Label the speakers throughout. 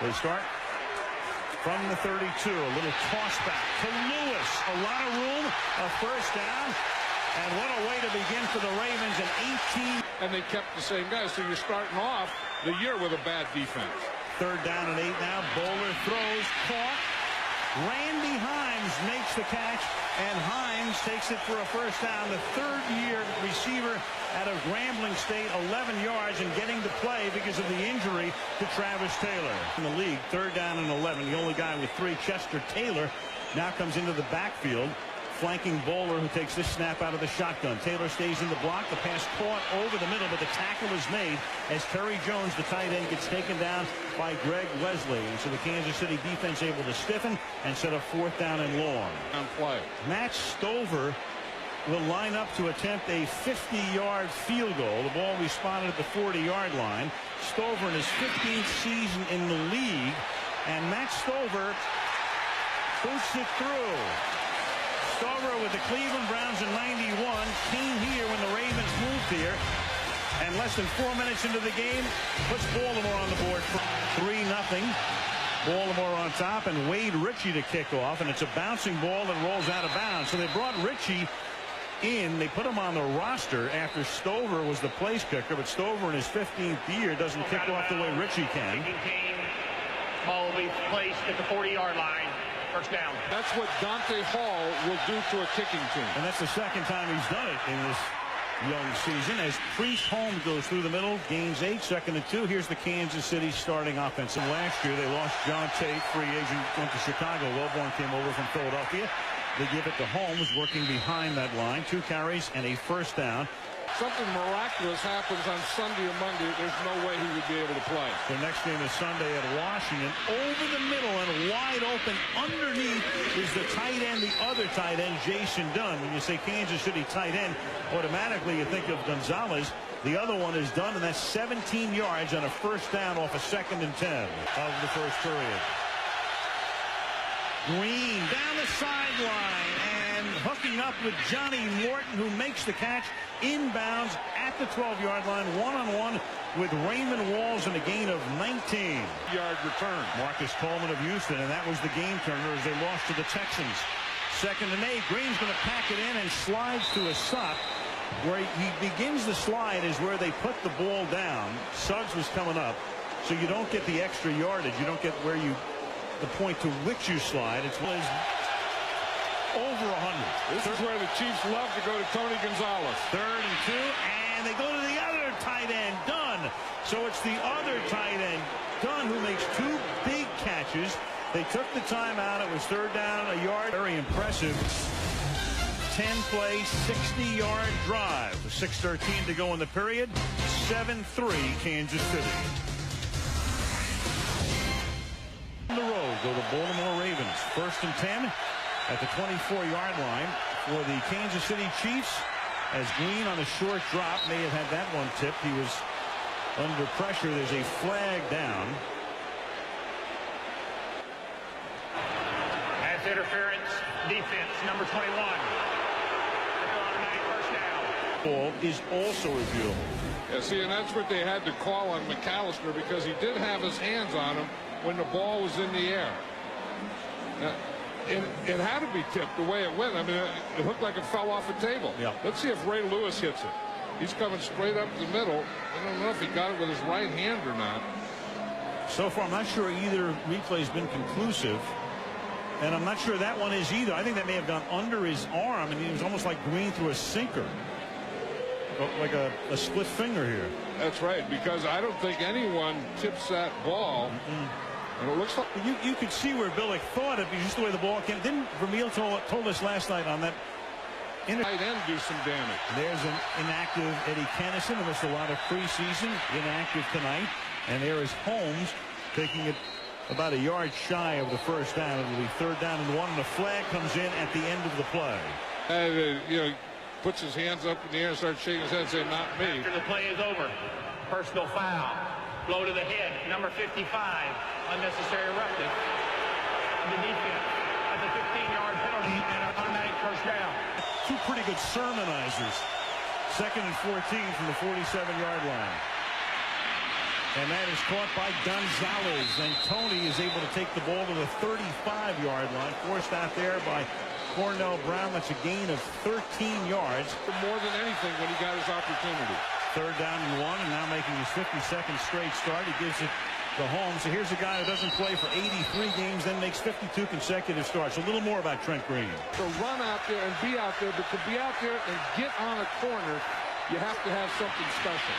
Speaker 1: They start from the 32. A little toss back to Lewis. A lot of room. A first down. And what a way to begin for the Ravens. An 18.
Speaker 2: And they kept the same guys. So you're starting off the year with a bad defense.
Speaker 1: Third down and 8 now. Bowler throws. Caught. Randy Hines makes the catch, and Hines takes it for a first down. The third-year receiver out of Grambling State, 11 yards, and getting to play because of the injury to Travis Taylor. In the league, third down and 11. The only guy with 3, Chester Taylor, now comes into the backfield, flanking Bowler, who takes this snap out of the shotgun. Taylor stays in the block. The pass caught over the middle, but the tackle is made as Terry Jones, the tight end, gets taken down by Greg Wesley. And so the Kansas City defense able to stiffen and set a fourth down and long.
Speaker 2: On play.
Speaker 1: Matt Stover will line up to attempt a 50-yard field goal. The ball responded at the 40-yard line. Stover in his 15th season in the league, and Matt Stover boots it through. Stover with the Cleveland Browns in 91 came here when the Ravens moved here, and less than 4 minutes into the game puts Baltimore on the board for 3-0. Baltimore on top, and Wade Ritchie to kick off, and it's a bouncing ball that rolls out of bounds. So they brought Ritchie in. They put him on the roster after Stover was the place kicker, but Stover in his 15th year doesn't kick off the way Ritchie can.
Speaker 3: Ball will be placed at the 40-yard line. First down.
Speaker 2: That's what Dante Hall will do to a kicking team.
Speaker 1: And that's the second time he's done it in this young season, as Priest Holmes goes through the middle, gains 8, 2nd and 2. Here's the Kansas City starting offense. And last year they lost John Tate, free agent, went to Chicago. Wellborn came over from Philadelphia. They give it to Holmes, working behind that line. 2 carries and a first down.
Speaker 2: Something miraculous happens on Sunday or Monday. There's no way he would be able to play.
Speaker 1: The next game is Sunday at Washington. Over the middle and wide open underneath is the tight end, the other tight end, Jason Dunn. When you say Kansas City tight end, automatically you think of Gonzalez. The other one is Dunn, and that's 17 yards on a first down off a 2nd and 10 of the first period. Green down the sideline and hooking up with Johnny Morton, who makes the catch inbounds at the 12-yard line, one-on-one with Raymond Walls, and a gain of 19-yard return. Marcus Coleman of Houston, and that was the game turner as they lost to the Texans. 2nd and 8. Green's going to pack it in and slides to a stop. Where he begins the slide is where they put the ball down. Suggs was coming up, so you don't get the extra yardage. You don't get where you the point to which you slide. It's over 100.
Speaker 2: This is where the Chiefs love to go to Tony Gonzalez.
Speaker 1: 3rd and 2, and they go to the other tight end, Dunn. So it's the other tight end, Dunn, who makes 2 big catches. They took the time out. It was 3rd down, a yard. Very impressive 10-play, 60-yard drive. 6:13 to go in the period. 7-3 Kansas City. On the road go the Baltimore Ravens. 1st and 10 at the 24-yard line for the Kansas City Chiefs, as Green on a short drop may have had that one tipped. He was under pressure. There's a flag down.
Speaker 3: Pass interference, defense, number 21. Automatic first down.
Speaker 1: Ball is also reviewable.
Speaker 2: Yeah, see, and that's what they had to call on McAllister, because he did have his hands on him when the ball was in the air. Now, it had to be tipped the way it went. I mean, it looked like it fell off a table.
Speaker 1: Yeah.
Speaker 2: Let's see if Ray Lewis hits it. He's coming straight up the middle. I don't know if he got it with his right hand or not.
Speaker 1: So far, I'm not sure either replay's been conclusive. And I'm not sure that one is either. I think that may have gone under his arm, and he was almost like Green through a sinker. Like a split finger here.
Speaker 2: That's right, because I don't think anyone tips that ball. And it looks like
Speaker 1: you could see where Billick thought it, because just the way the ball came. Didn't Vermeil told us last night on that
Speaker 2: tight end do some damage.
Speaker 1: There's an inactive Eddie Kennison, who missed a lot of preseason, inactive tonight. And there is Holmes taking it about a yard shy of the first down. It'll be 3rd down and 1, and the flag comes in at the end of the play.
Speaker 2: You know, puts his hands up in the air and starts shaking his head, saying, "Not me."
Speaker 3: After the play is over, personal foul, blow to the head, number 55, unnecessary roughness. The defense has a 15-yard penalty and an automatic first down.
Speaker 1: 2 pretty good sermonizers. 2nd and 14 from the 47-yard line. And that is caught by Gonzalez. And Tony is able to take the ball to the 35-yard line. Forced out there by Cornell Brown. That's a gain of 13 yards.
Speaker 2: More than anything when he got his opportunity.
Speaker 1: Third down and 1, and now making his 52nd straight start. He gives it to Holmes. So here's a guy who doesn't play for 83 games, then makes 52 consecutive starts. A little more about Trent Green.
Speaker 2: To run out there and be out there, but to be out there and get on a corner, you have to have something special.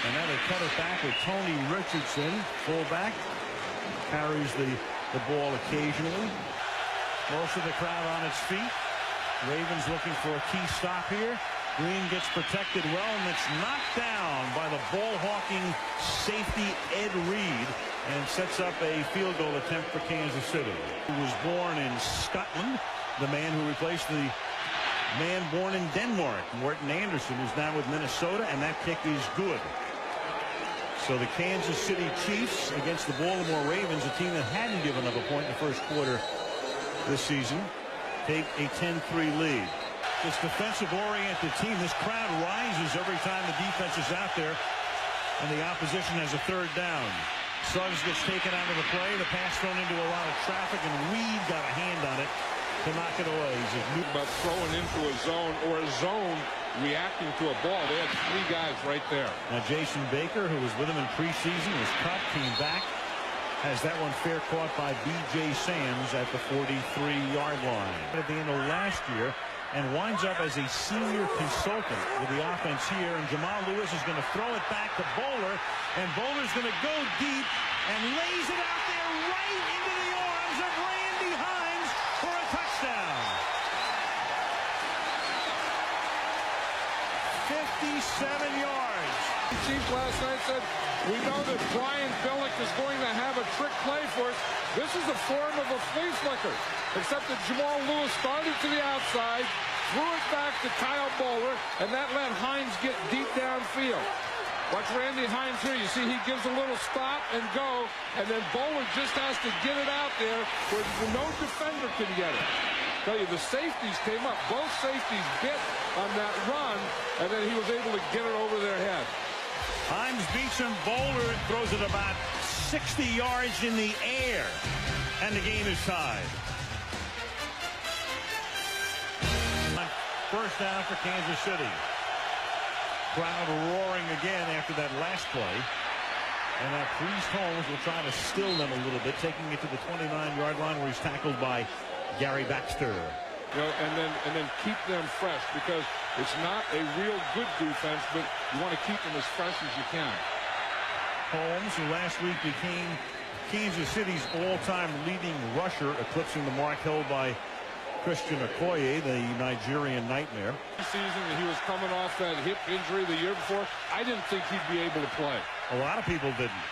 Speaker 1: And now they cut it back with Tony Richardson, fullback. Carries the ball occasionally. Most of the crowd on its feet. Ravens looking for a key stop here. Green gets protected well, and it's knocked down by the ball-hawking safety Ed Reed, and sets up a field goal attempt for Kansas City. Who was born in Scotland, the man who replaced the man born in Denmark, Morton Anderson, is now with Minnesota, and that kick is good. So the Kansas City Chiefs against the Baltimore Ravens, a team that hadn't given up a point in the first quarter this season, take a 10-3 lead. This defensive-oriented team, this crowd rises every time the defense is out there, and the opposition has a third down. Suggs gets taken out of the play. The pass thrown into a lot of traffic, and Reed got a hand on it to knock it away.
Speaker 2: But throwing into a zone, or a zone reacting to a ball. They had 3 guys right there.
Speaker 1: Now Jason Baker, who was with him in preseason, was cut, came back, has that one fair caught by B.J. Sams at the 43-yard line. At the end of last year, and winds up as a senior consultant with the offense here. And Jamal Lewis is going to throw it back to Bowler, and Bowler's going to go deep and lays it out there right into the arms of Randy Hines for a touchdown. 57 yards.
Speaker 2: The Chiefs last night said, we know that Brian Billick is going to have a trick play for us. This is a form of a flea flicker, except that Jamal Lewis started to the outside, threw it back to Kyle Bowler, and that let Hines get deep downfield. Watch Randy Hines here. You see he gives a little stop and go, and then Bowler just has to get it out there where no defender can get it. Tell you, the safeties came up. Both safeties bit on that run, and then he was able to get it over their head.
Speaker 1: Hines beats him. Bowler throws it about 60 yards in the air, and the game is tied. First down for Kansas City. Crowd roaring again after that last play. And now Priest Holmes will try to still them a little bit, taking it to the 29-yard line where he's tackled by Gary Baxter.
Speaker 2: You know, and then keep them fresh, because it's not a real good defense, but you want to keep them as fresh as you can.
Speaker 1: Holmes, who last week became Kansas City's all-time leading rusher, eclipsing the mark held by Christian Okoye, the Nigerian nightmare.
Speaker 2: This season, he was coming off that hip injury the year before. I didn't think he'd be able to play.
Speaker 1: A lot of people didn't.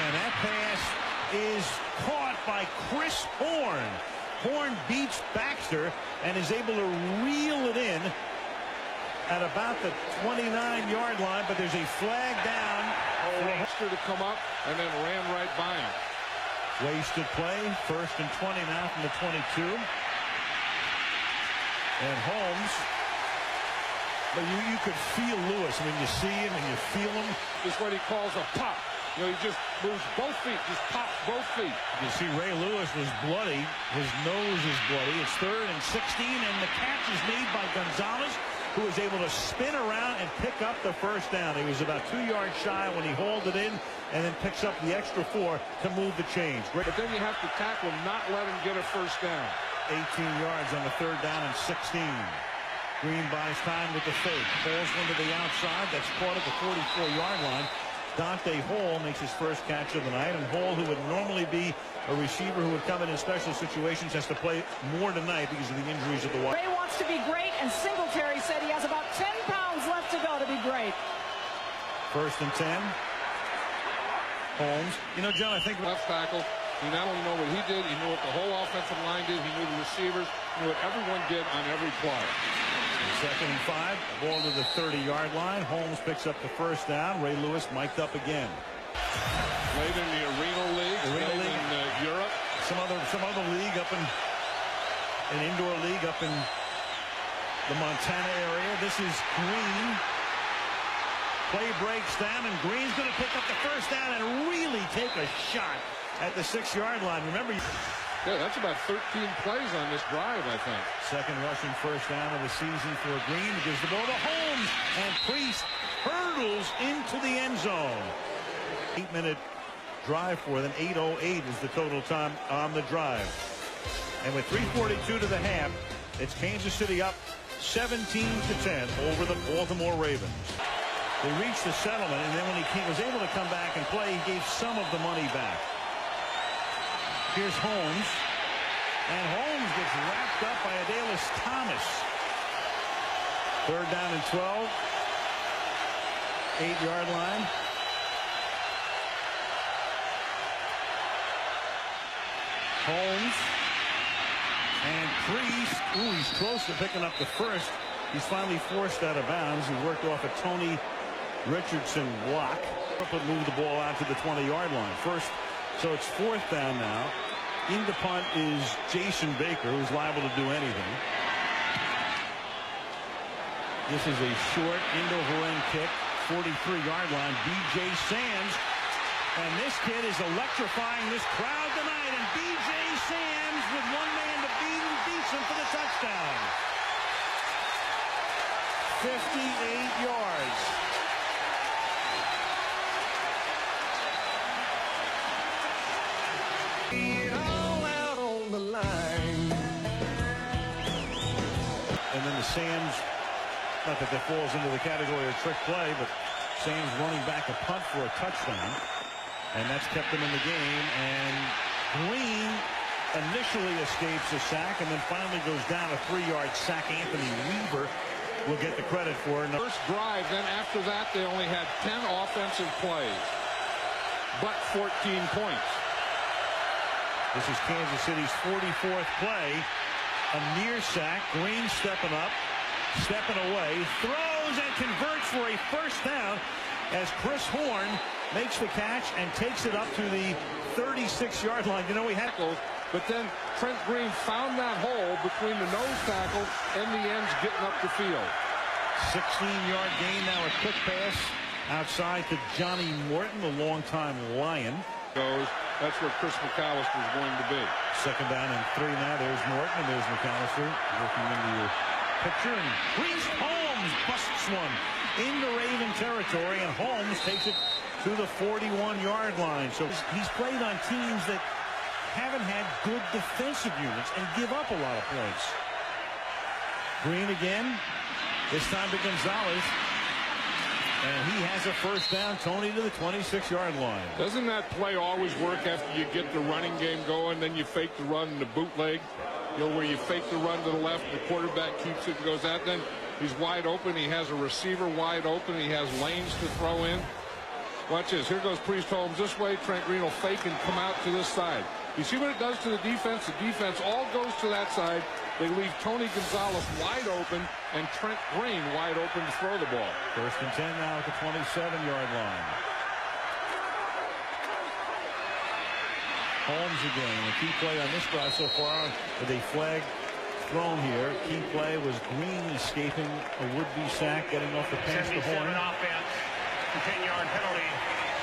Speaker 1: And that pass is caught by Chris Horn. Horn beats Baxter and is able to reel it in at about the 29-yard line, but there's a flag down.
Speaker 2: Baxter to come up and then ran right by him.
Speaker 1: Wasted play. First and 20 now from the 22. And Holmes, but you could feel Lewis when you see him and you feel him.
Speaker 2: This is what he calls a pop. You know, he just moves both feet, just pops both feet.
Speaker 1: You see Ray Lewis was bloody. His nose is bloody. It's 3rd and 16, and the catch is made by Gonzalez, who was able to spin around and pick up the first down. He was about 2 yards shy when he hauled it in, and then picks up the extra 4 to move the change.
Speaker 2: But then you have to tackle him, not let him get a first down.
Speaker 1: 18 yards on the 3rd down and 16. Green buys time with the fake. Falls one to the outside. That's caught at the 44-yard line. Dante Hall makes his first catch of the night, and Hall, who would normally be a receiver who would come in special situations, has to play more tonight because of the injuries of the wide.
Speaker 4: Ray wants to be great, and Singletary said he has about 10 pounds left to go to be great.
Speaker 1: First and 10. Holmes. You know, John, I think
Speaker 2: left tackle. He not only knew what he did, he knew what the whole offensive line did. He knew the receivers, he knew what everyone did on every play.
Speaker 1: 2nd and 5. Ball to the 30-yard line. Holmes picks up the first down. Ray Lewis mic'd up again.
Speaker 2: Played in the Arena League, in Europe.
Speaker 1: Some other league up in an indoor league up in the Montana area. This is Green. Play breaks down, and Green's going to pick up the first down and really take a shot at the 6-yard line. Remember,
Speaker 2: yeah, that's about 13 plays on this drive, I think.
Speaker 1: Second rushing first down of the season for Green. He gives the ball to Holmes, and Priest hurdles into the end zone. 8-minute drive for them. 8:08 is the total time on the drive. And with 3:42 to the half, it's Kansas City up 17-10 over the Baltimore Ravens. They reached the settlement, and then when he was able to come back and play, he gave some of the money back. Here's Holmes, and Holmes gets wrapped up by Adalys Thomas. 3rd down and 12. 8-yard line. Holmes and Priest. Ooh, he's close to picking up the first. He's finally forced out of bounds. He worked off a Tony Richardson block. Moved the ball out to the 20-yard line. First, so it's 4th down now. In the punt is Jason Baker, who's liable to do anything. This is a short end-over-end kick, 43-yard line. B.J. Sands. And this kid is electrifying this crowd tonight. And B.J. Sands, with one man to beat him, beats him for the touchdown. 58 yards. And then the Sands, not that falls into the category of trick play, but Sands running back a punt for a touchdown. And that's kept them in the game. And Green initially escapes a sack and then finally goes down a 3-yard sack. Anthony Weaver will get the credit for it.
Speaker 2: First drive, then after that they only had 10 offensive plays, but 14 points.
Speaker 1: This is Kansas City's 44th play. A near sack. Green stepping up, stepping away, throws and converts for a first down as Chris Horn makes the catch and takes it up to the 36-yard line. You know, he had to.
Speaker 2: But then Trent Green found that hole between the nose tackle and the ends getting up the field.
Speaker 1: 16-yard gain. Now a quick pass outside to Johnny Morton, the longtime Lion.
Speaker 2: That's where Chris McAllister is going to be.
Speaker 1: 2nd down and 3 now. There's Morton and there's McAllister working into your picture. And Priest Holmes busts one into Raven territory, and Holmes takes it to the 41-yard line. So he's played on teams that haven't had good defensive units and give up a lot of points. Green again, this time to Gonzalez. And he has a first down. Tony to the 26-yard line.
Speaker 2: Doesn't that play always work after you get the running game going, then you fake the run and the bootleg? You know, where you fake the run to the left, the quarterback keeps it and goes out. Then he's wide open. He has a receiver wide open. He has lanes to throw in. Watch this. Here goes Priest Holmes this way. Trent Green will fake and come out to this side. You see what it does to the defense? The defense all goes to that side. They leave Tony Gonzalez wide open and Trent Green wide open to throw the ball.
Speaker 1: 1st and 10 now at the 27-yard line. Holmes again. A key play on this drive so far with a flag thrown here. Key play was Green escaping a would-be sack, getting off the pass to Horn.
Speaker 3: Offense, 10-yard penalty,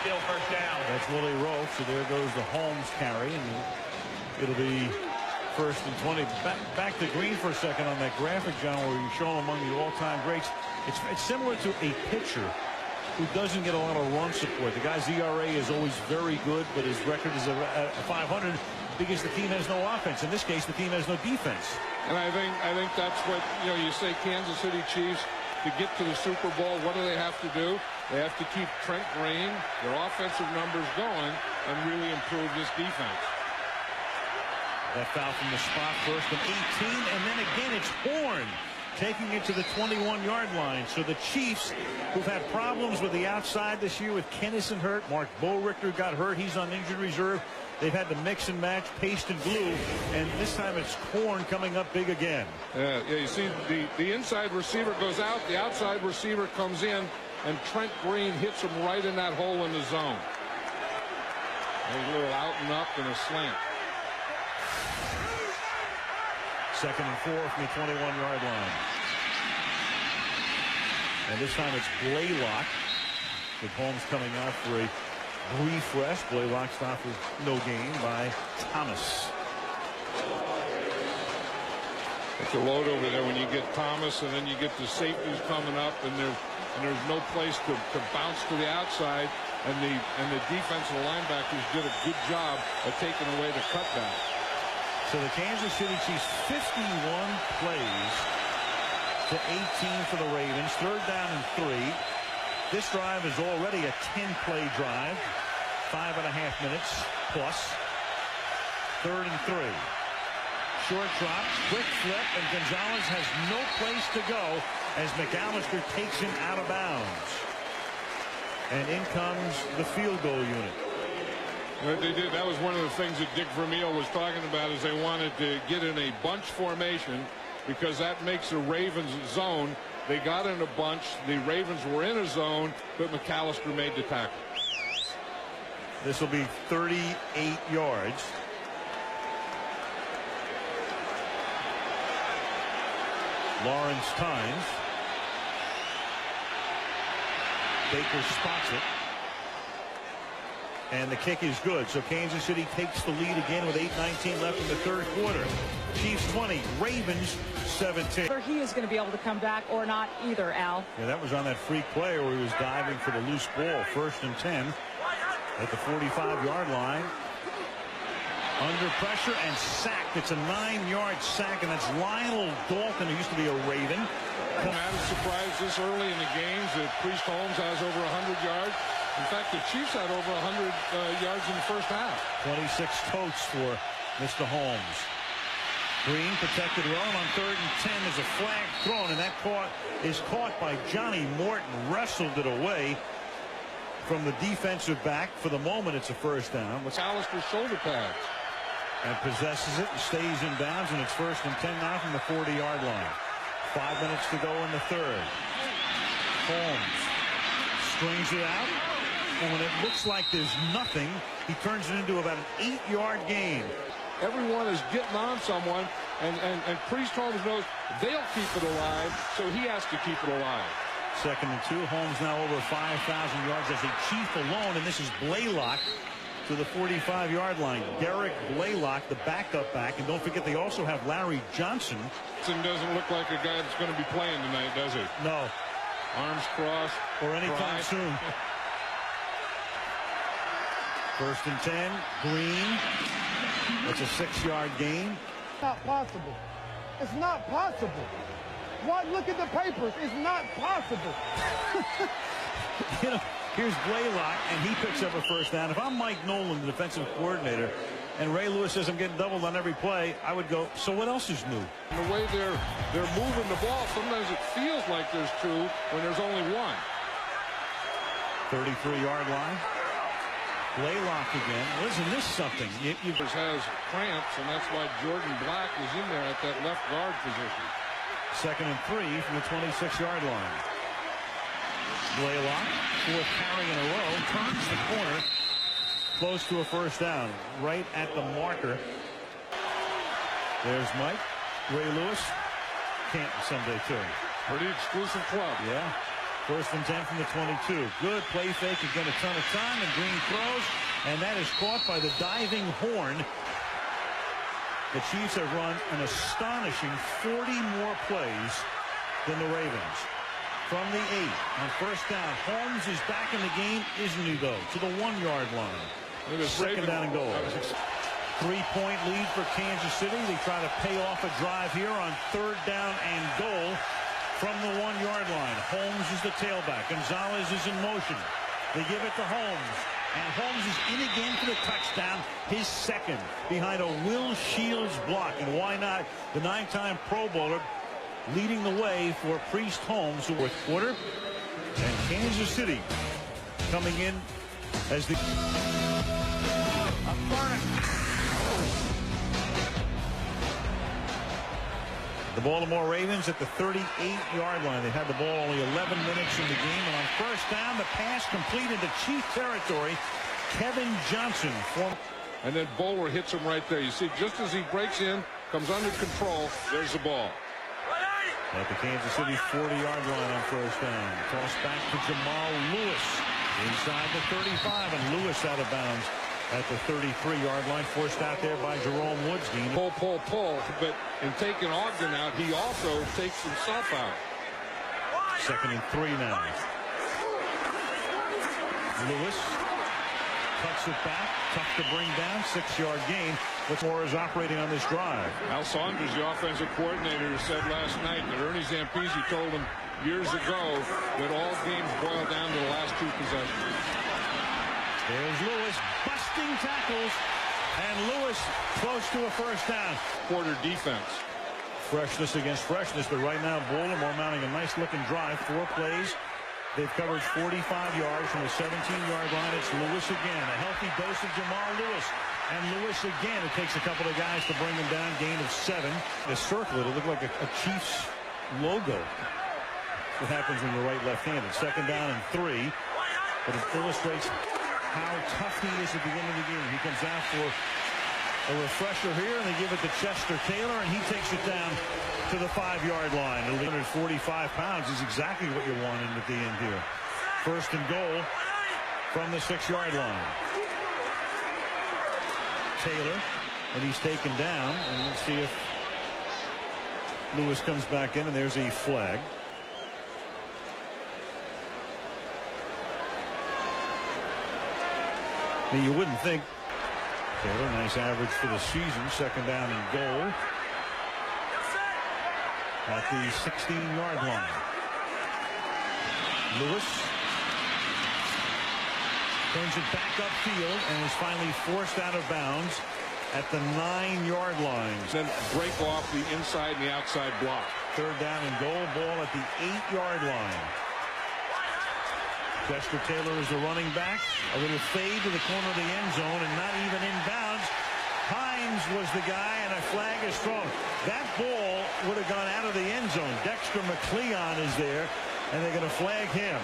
Speaker 3: still first down.
Speaker 1: That's Willie Rowe. So there goes the Holmes carry, and it'll be 1st and 20. Back to Green for a second on that graphic, John, where you show him among the all-time greats. It's similar to a pitcher who doesn't get a lot of run support. The guy's ERA is always very good, but his record is a 500 because the team has no offense. In this case, the team has no defense.
Speaker 2: And I think that's what, you say Kansas City Chiefs, to get to the Super Bowl, what do they have to do? They have to keep Trent Green, their offensive numbers going, and really improve this defense.
Speaker 1: That foul from the spot, 1st and 18, and then again it's Horn taking it to the 21-yard line. So the Chiefs, who've had problems with the outside this year with Kennison hurt, Mark Boerichter got hurt, he's on injured reserve. They've had to mix and match, paste and glue, and this time it's Horn coming up big again.
Speaker 2: Yeah, you see the inside receiver goes out, the outside receiver comes in, and Trent Green hits him right in that hole in the zone. A little out and up and a slant.
Speaker 1: 2nd and 4 from the 21-yard line. And this time it's Blaylock with Holmes coming out for a brief rest. Blaylock stopped with no gain by Thomas.
Speaker 2: It's a load over there when you get Thomas, and then you get the safeties coming up, and there's no place to bounce to the outside, and the defensive linebackers did a good job of taking away the cutback.
Speaker 1: So the Kansas City Chiefs 51 plays to 18 for the Ravens. 3rd down and 3. This drive is already a 10-play drive. 5.5 minutes plus. 3rd and 3. Short drop, quick flip, and Gonzalez has no place to go as McAllister takes him out of bounds. And in comes the field goal unit.
Speaker 2: What they did, that was one of the things that Dick Vermeil was talking about, is they wanted to get in a bunch formation because that makes the Ravens zone. They got in a bunch. The Ravens were in a zone, but McAllister made the tackle.
Speaker 1: This will be 38 yards. Lawrence times. Baker spots it. And the kick is good. So Kansas City takes the lead again with 8:19 left in the 3rd quarter. Chiefs 20, Ravens 17.
Speaker 4: Whether he is going to be able to come back or not either, Al.
Speaker 1: Yeah, that was on that freak play where he was diving for the loose ball. 1st and 10 at the 45-yard line. Under pressure and sacked. It's a 9-yard sack, and that's Lionel Dalton, who used to be a Raven.
Speaker 2: Not a surprise this early in the games that Priest Holmes has over 100 yards. In fact, the Chiefs had over 100 yards in the first half.
Speaker 1: 26 totes for Mr. Holmes. Green protected well, and on 3rd and 10 is a flag thrown, and that is caught by Johnny Morton. Wrestled it away from the defensive back. For the moment, it's a 1st down.
Speaker 2: McAllister's shoulder pads.
Speaker 1: And possesses it and stays in bounds, and it's 1st and 10 now from the 40-yard line. 5 minutes to go in the 3rd. Holmes strings it out, and when it looks like there's nothing, he turns it into about an 8-yard gain.
Speaker 2: Everyone is getting on someone, and Priest Holmes knows they'll keep it alive, so he has to keep it alive.
Speaker 1: 2nd and 2. Holmes now over 5,000 yards as a Chief alone, and this is Blaylock to the 45-yard line. Derek Blaylock, the backup back, and don't forget they also have Larry Johnson.
Speaker 2: Doesn't look like a guy that's going to be playing tonight, does he?
Speaker 1: No.
Speaker 2: Arms crossed.
Speaker 1: Or anytime soon. 1st and 10. Green. It's a 6-yard gain.
Speaker 5: Not possible. It's not possible. Why? Look at the papers. It's not possible.
Speaker 1: You know, here's Blaylock, and he picks up a 1st down. If I'm Mike Nolan, the defensive coordinator, and Ray Lewis says I'm getting doubled on every play, I would go, so what else is new?
Speaker 2: And the way they're moving the ball, sometimes it feels like there's 2 when there's only 1.
Speaker 1: 33-yard line. Blaylock again. Well, isn't this something?
Speaker 2: He has cramps, and that's why Jordan Black is in there at that left guard position.
Speaker 1: 2nd and 3 from the 26-yard line. Blaylock, 4th carry in a row, turns the corner, close to a 1st down, right at the marker. There's Mike. Ray Lewis. Canton someday, too.
Speaker 2: Pretty exclusive club.
Speaker 1: Yeah. 1st and 10 from the 22. Good play fake, again a ton of time, and Green throws, and that is caught by the diving Horn. The Chiefs have run an astonishing 40 more plays than the Ravens. From the 8 on 1st down. Holmes is back in the game, isn't he, though? To the 1-yard line. 2nd down and goal. 3-point lead for Kansas City. They try to pay off a drive here on 3rd down and goal from the 1-yard line. Holmes is the tailback. Gonzalez is in motion. They give it to Holmes. And Holmes is in again for the touchdown, his 2nd, behind a Will Shields block. And why not? The 9-time Pro Bowler leading the way for Priest Holmes, the 4th quarter. And Kansas City coming in as the... The Baltimore Ravens at the 38-yard line. They had the ball only 11 minutes in the game. And on 1st down, the pass completed to Chief territory. Kevin Johnson.
Speaker 2: And then Bowler hits him right there. You see, just as he breaks in, comes under control, there's the ball.
Speaker 1: At the Kansas City 40-yard line on 1st down. Toss back to Jamal Lewis. Inside the 35, and Lewis out of bounds at the 33-yard line, forced out there by Jerome Woods.
Speaker 2: Pull, but in taking Ogden out, he also takes himself out.
Speaker 1: 2nd and 3 now. Lewis cuts it back, tough to bring down, 6-yard gain. What's more is operating on this drive.
Speaker 2: Al Saunders, the offensive coordinator, said last night that Ernie Zampese told him years ago that all games boil down to the last 2 possessions.
Speaker 1: There's Lewis busting tackles, and Lewis close to a first down.
Speaker 2: Quarter defense.
Speaker 1: Freshness against freshness, but right now Baltimore mounting a nice-looking drive. 4 plays. They've covered 45 yards from the 17-yard line. It's Lewis again. A healthy dose of Jamal Lewis. And Lewis again. It takes a couple of guys to bring him down. Gain of 7. The circle, it'll look like a Chiefs logo. What happens when you're right left-handed. 2nd down and 3. But it illustrates how tough he is at the end of the game. He comes out for a refresher here, and they give it to Chester Taylor, and he takes it down to the 5-yard line. 145 pounds is exactly what you wanted at the end here. 1st and goal from the 6-yard line. Taylor, and he's taken down, and let's see if Lewis comes back in, and there's a flag. Now, you wouldn't think. Taylor, nice average for the season. 2nd down and goal at the 16-yard line. Lewis turns it back upfield and is finally forced out of bounds at the 9-yard line.
Speaker 2: Then break off the inside and the outside block.
Speaker 1: 3rd down and goal, ball at the 8-yard line. Chester Taylor is the running back. A little fade to the corner of the end zone and not even in bounds. Hines was the guy, and a flag is thrown. That ball would have gone out of the end zone. Dexter McCleon is there, and they're going to flag him.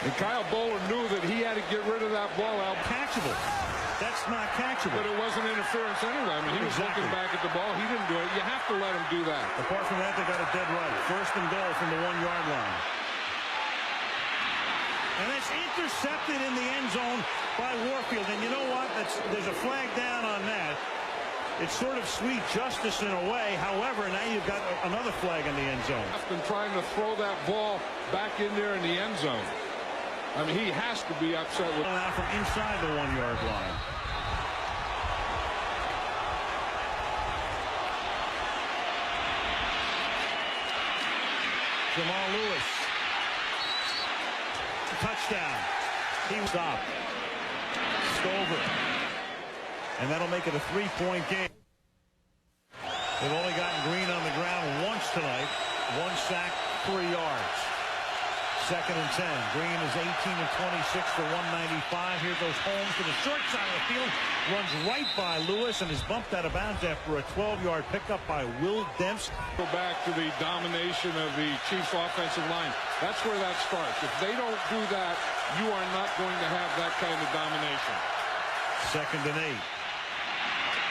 Speaker 2: And Kyle Bowler knew that he had to get rid of that ball out.
Speaker 1: Catchable. That's not catchable.
Speaker 2: But it wasn't interference anyway. I mean, he was looking back at the ball. He didn't do it. You have to let him do that.
Speaker 1: Apart from that, they got it dead right. 1st and goal from the 1-yard line. And it's intercepted in the end zone by Warfield. And you know what? There's a flag down on that. It's sort of sweet justice in a way. However, now you've got another flag in the end zone.
Speaker 2: I've been trying to throw that ball back in there in the end zone. I mean, he has to be upset with
Speaker 1: out from inside the 1-yard line. Jamal Lewis. Touchdown. He stopped. Stover. And that'll make it a 3-point game. They've only gotten Green on the ground once tonight. 1 sack, 3 yards. 2nd and 10. Green is 18 of 26 for 195. Here goes Holmes to the short side of the field. Runs right by Lewis and is bumped out of bounds after a 12-yard pickup by Will Demps.
Speaker 2: Go back to the domination of the Chiefs offensive line. That's where that starts. If they don't do that, you are not going to have that kind of domination.
Speaker 1: 2nd and 8.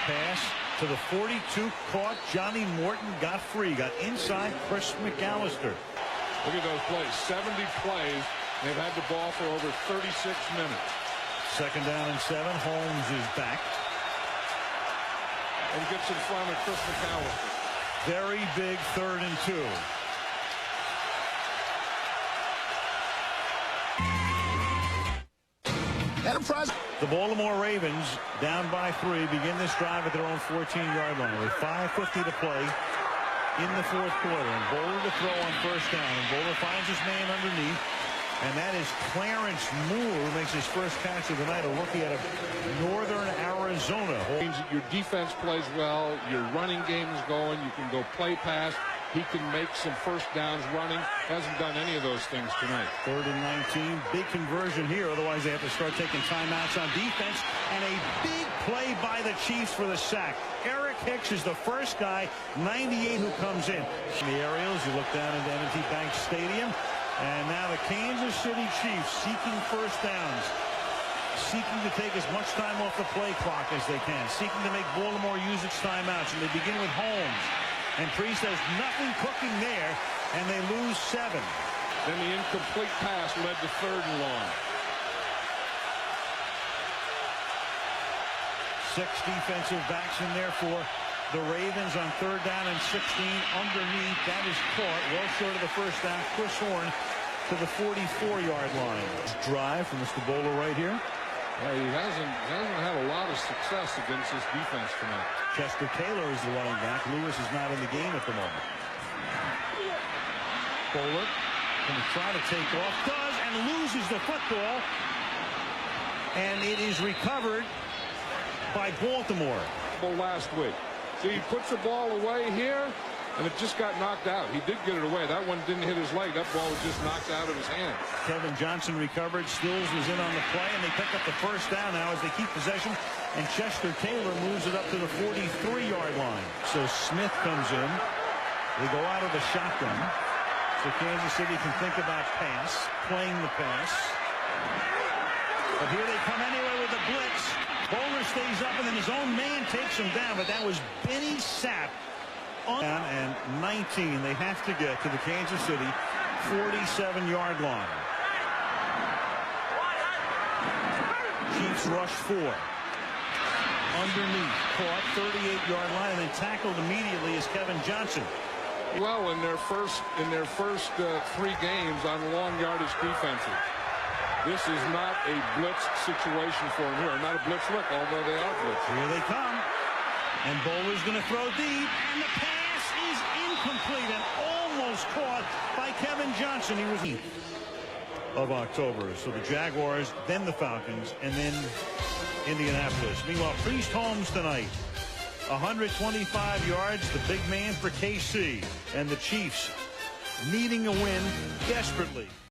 Speaker 1: Pass to the 42. Caught. Johnny Morton got free. Got inside Chris McAllister.
Speaker 2: Look at those plays. 70 plays. They've had the ball for over 36 minutes.
Speaker 1: 2nd down and 7. Holmes is back.
Speaker 2: And gets in front of Chris McAllister.
Speaker 1: Very big 3rd and 2.
Speaker 6: Enterprise.
Speaker 1: The Baltimore Ravens, down by 3, begin this drive at their own 14-yard line with 5:50 to play in the 4th quarter. And Bowler to throw on 1st down. And Bowler finds his man underneath. And that is Clarence Moore, who makes his first catch of the night, a rookie out of Northern Arizona.
Speaker 2: Means that your defense plays well, your running game is going, you can go play pass, he can make some first downs running. Hasn't done any of those things tonight.
Speaker 1: 3rd and 19, big conversion here, otherwise they have to start taking timeouts on defense. And a big play by the Chiefs for the sack. Eric Hicks is the first guy, 98, who comes in. In the aerials, you look down into M&T Bank Stadium. And now the Kansas City Chiefs seeking first downs, seeking to take as much time off the play clock as they can, seeking to make Baltimore use its timeouts. And they begin with Holmes. And Priest has nothing cooking there, and they lose 7.
Speaker 2: Then the incomplete pass led to 3rd and long.
Speaker 1: 6 defensive backs in there for the Ravens on 3rd down and 16 underneath. That is caught well short of the first down. Chris Horn to the 44-yard line. Drive from Mr. Bowler right here.
Speaker 2: Yeah, he hasn't had a lot of success against this defense tonight.
Speaker 1: Chester Taylor is the running back. Lewis is not in the game at the moment. Bowler going to try to take off. Does, and loses the football. And it is recovered by Baltimore.
Speaker 2: Last week. See, he puts the ball away here, and it just got knocked out. He did get it away. That one didn't hit his leg. That ball was just knocked out of his hand.
Speaker 1: Kevin Johnson recovered. Stills was in on the play, and they pick up the first down now as they keep possession. And Chester Taylor moves it up to the 43-yard line. So Smith comes in. They go out of the shotgun. So Kansas City can think about playing the pass. But here they come anyway with the blitz. Bowler stays up, and then his own man takes him down. But that was Benny Sapp. And 19. They have to get to the Kansas City 47-yard line. Chiefs rush 4. Underneath. Caught 38-yard line and then tackled immediately is Kevin Johnson.
Speaker 2: Well, in their first 3 games on long yardage defenses. This is not a blitz situation for him here. Not a blitz look, although they are blitz.
Speaker 1: Here they come. And Bowler's going to throw deep. And the pass is incomplete and almost caught by Kevin Johnson. He was of October. So the Jaguars, then the Falcons, and then Indianapolis. Meanwhile, Priest Holmes tonight. 125 yards, the big man for KC. And the Chiefs needing a win desperately.